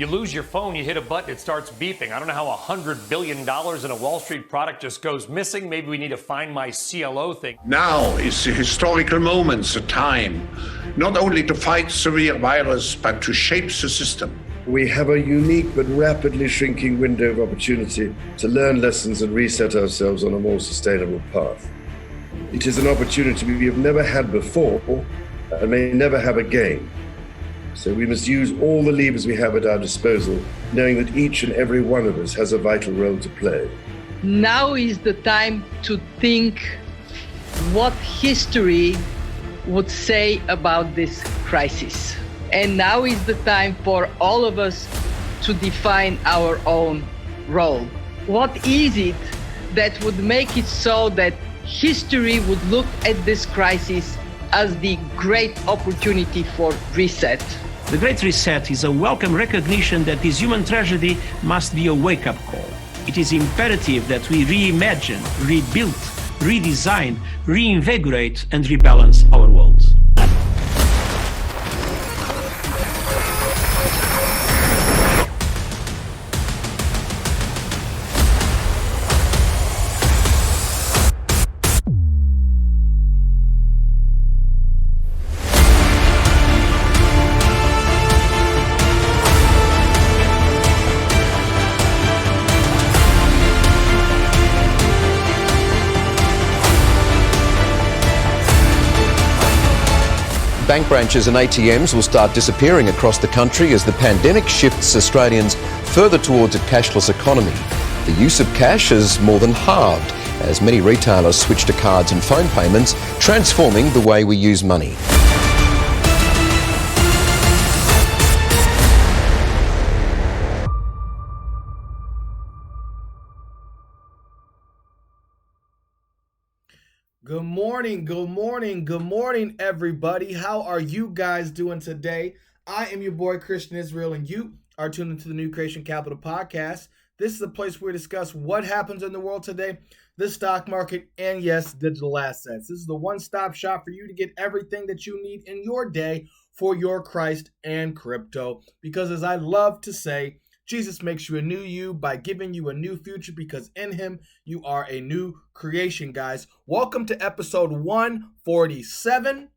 You lose your phone, you hit a button, it starts beeping. I don't know how $100 billion in a Wall Street product just goes missing. Maybe we need to find my CLO thing. Now is the historical moment, the time, not only to fight severe virus, but to shape the system. We have a unique but rapidly shrinking window of opportunity to learn lessons and reset ourselves on a more sustainable path. It is an opportunity we have never had before and may never have again. So we must use all the levers we have at our disposal, knowing that each and every one of us has a vital role to play. Now is the time to think what history would say about this crisis. And now is the time for all of us to define our own role. What is it that would make it so that history would look at this crisis as the great opportunity for reset? The Great Reset is a welcome recognition that this human tragedy must be a wake-up call. It is imperative that we reimagine, rebuild, redesign, reinvigorate, and rebalance our world. Bank branches and ATMs will start disappearing across the country as the pandemic shifts Australians further towards a cashless economy. The use of cash has more than halved as many retailers switch to cards and phone payments, transforming the way we use money. Good morning, everybody. How are you guys doing today? I am your boy, Christian Israel, and you are tuned into the New Creation Capital Podcast. This is a place where we discuss what happens in the world today, the stock market, and yes, digital assets. This is the one-stop shop for you to get everything that you need in your day for your Christ and crypto. Because as I love to say, Jesus makes you a new you by giving you a new future, because in him you are a new creation, guys. Welcome to episode 147.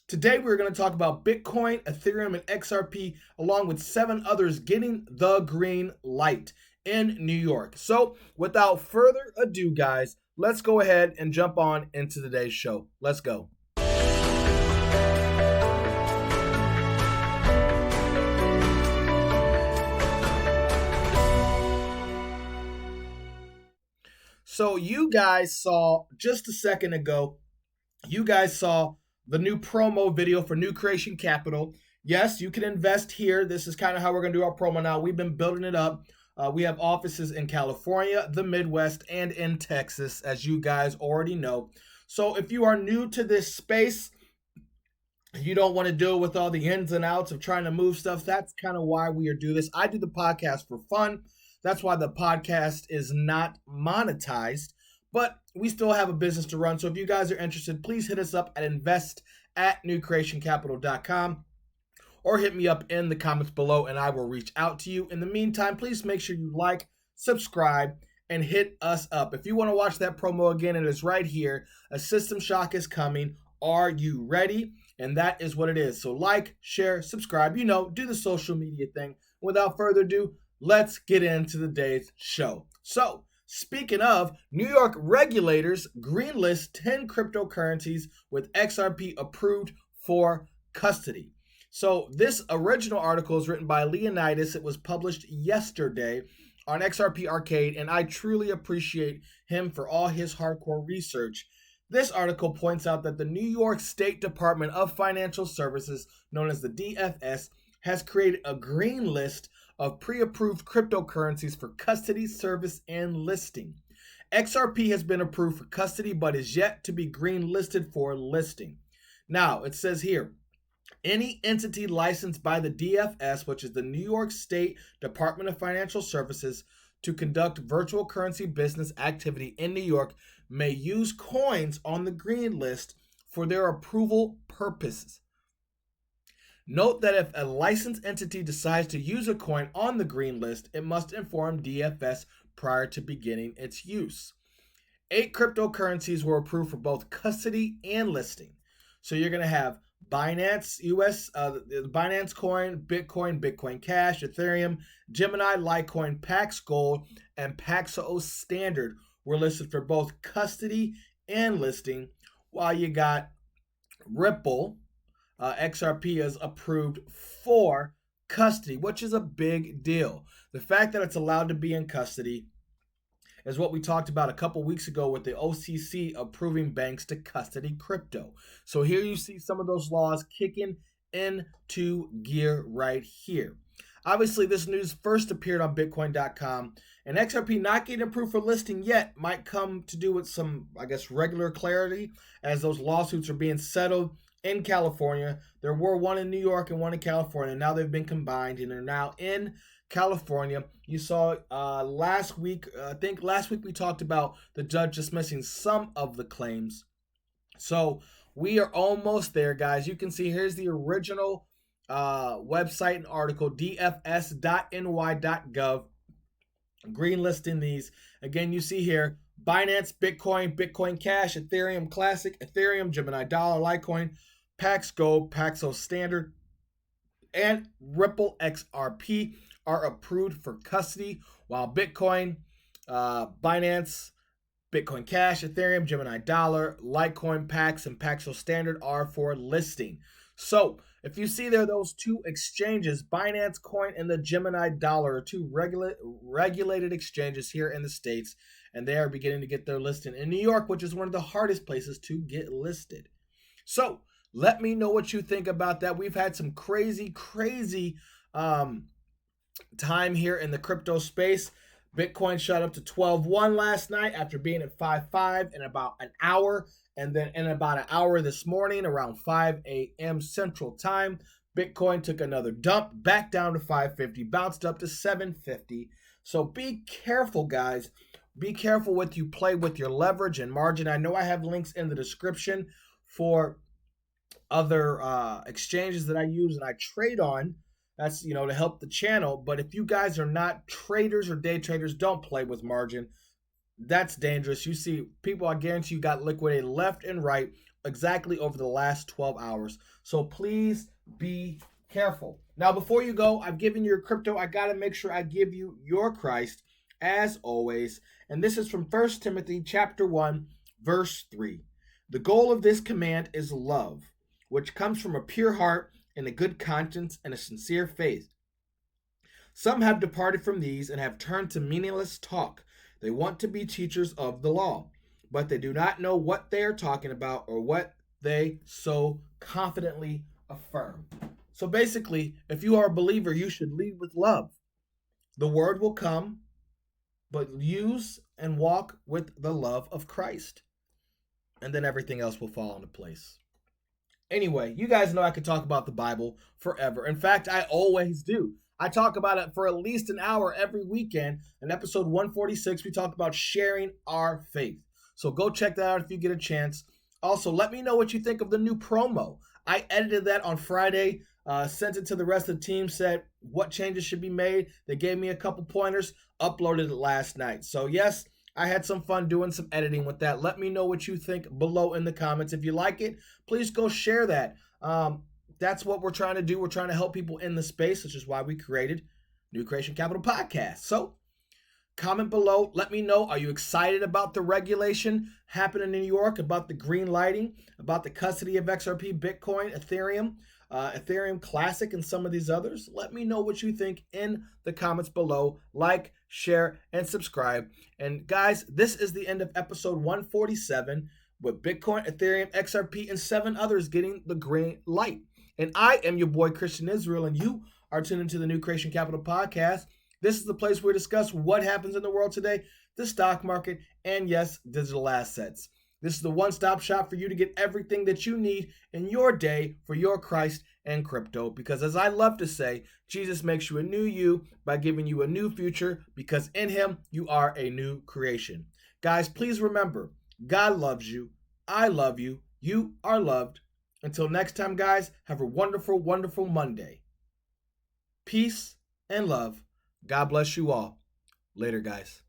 Today we're going to talk about Bitcoin, Ethereum, and XRP, along with 7 others getting the green light in New York. So without further ado, guys, let's go ahead and jump on into today's show. Let's go. So you guys saw just a second ago, you guys saw the new promo video for New Creation Capital. Yes, you can invest here. This is kind of how we're going to do our promo now. We've been building it up. We have offices in California, the Midwest, and in Texas, as you guys already know. So if you are new to this space, you don't want to deal with all the ins and outs of trying to move stuff. That's kind of why we are doing this. I do the podcast for fun. That's why the podcast is not monetized, but we still have a business to run. So if you guys are interested, please hit us up at invest@newcreationcapital.com or hit me up in the comments below and I will reach out to you. In the meantime, please make sure you like, subscribe, and hit us up. If you want to watch that promo again, it is right here. A system shock is coming. Are you ready? And that is what it is. So like, share, subscribe, do the social media thing. Without further ado, let's get into today's show. So, speaking of, New York regulators greenlist 10 cryptocurrencies with XRP approved for custody. So, this original article is written by Leonidas. It was published yesterday on XRP Arcade, and I truly appreciate him for all his hardcore research. This article points out that the New York State Department of Financial Services, known as the DFS, has created a green list of pre-approved cryptocurrencies for custody, service, and listing. XRP has been approved for custody but is yet to be green listed for listing. Now, it says here, any entity licensed by the DFS, which is the New York State Department of Financial Services, to conduct virtual currency business activity in New York may use coins on the green list for their approval purposes. Note that if a licensed entity decides to use a coin on the green list, it must inform DFS prior to beginning its use. 8 cryptocurrencies were approved for both custody and listing. So you're going to have Binance US, the Binance Coin, Bitcoin, Bitcoin Cash, Ethereum, Gemini, Litecoin, Pax Gold, and Paxos Standard were listed for both custody and listing, while you got Ripple, XRP is approved for custody, which is a big deal. The fact that it's allowed to be in custody is what we talked about a couple weeks ago with the OCC approving banks to custody crypto. So here you see some of those laws kicking into gear right here. Obviously, this news first appeared on Bitcoin.com, and XRP not getting approved for listing yet might come to do with some, I guess, regular clarity as those lawsuits are being settled in California. There were one in New York and one in California. Now they've been combined and are now in California. You saw last week, I think last week we talked about the judge dismissing some of the claims. So we are almost there, guys. You can see here's the original website and article, dfs.ny.gov, greenlisting these. Again, you see here Binance, Bitcoin, Bitcoin Cash, Ethereum Classic, Ethereum, Gemini Dollar, Litecoin, Pax Gold, Paxos Standard, and Ripple XRP are approved for custody, while Bitcoin, Binance, Bitcoin Cash, Ethereum, Gemini Dollar, Litecoin, Pax, and Paxos Standard are for listing. So if you see there, those two exchanges, Binance Coin and the Gemini Dollar, are two regulated exchanges here in the States, and they are beginning to get their listing in New York, which is one of the hardest places to get listed. So let me know what you think about that. We've had some crazy time here in the crypto space. Bitcoin shot up to 12.1 last night after being at 5.5 in about an hour. And then in about an hour this morning, around 5 a.m. Central Time, Bitcoin took another dump back down to 550, bounced up to 750. So be careful, guys. Be careful what you play with your leverage and margin. I know I have links in the description for other exchanges that I use and I trade on. That's, to help the channel. But if you guys are not traders or day traders, don't play with margin. That's dangerous. You see people, I guarantee you, got liquidated left and right exactly over the last 12 hours. So please be careful. Now, before you go, I've given you your crypto. I got to make sure I give you your Christ as always. And this is from 1 Timothy chapter 1, verse 3. The goal of this command is love, which comes from a pure heart and a good conscience and a sincere faith. Some have departed from these and have turned to meaningless talk. They want to be teachers of the law, but they do not know what they are talking about or what they so confidently affirm. So basically, if you are a believer, you should lead with love. The word will come, but use and walk with the love of Christ. And then everything else will fall into place. Anyway, you guys know I could talk about the Bible forever. In fact, I always do. I talk about it for at least an hour every weekend. In episode 146, we talk about sharing our faith. So go check that out if you get a chance. Also, let me know what you think of the new promo. I edited that on Friday, sent it to the rest of the team, said what changes should be made. They gave me a couple pointers, uploaded it last night. So yes, I had some fun doing some editing with that. Let me know what you think below in the comments. If you like it, please go share that. That's what we're trying to do. We're trying to help people in the space, which is why we created New Creation Capital Podcast. So comment below. Let me know. Are you excited about the regulation happening in New York, about the green lighting, about the custody of XRP, Bitcoin, Ethereum, Ethereum Classic, and some of these others? Let me know what you think in the comments below. Like, share, and subscribe. And guys, this is the end of episode 147 with Bitcoin, Ethereum, XRP, and 7 others getting the green light. And I am your boy, Christian Israel, and you are tuned into the New Creation Capital Podcast. This is the place where we discuss what happens in the world today, the stock market, and yes, digital assets. This is the one-stop shop for you to get everything that you need in your day for your Christ and crypto. Because as I love to say, Jesus makes you a new you by giving you a new future, because in him, you are a new creation. Guys, please remember, God loves you. I love you. You are loved. Until next time, guys, have a wonderful, wonderful Monday. Peace and love. God bless you all. Later, guys.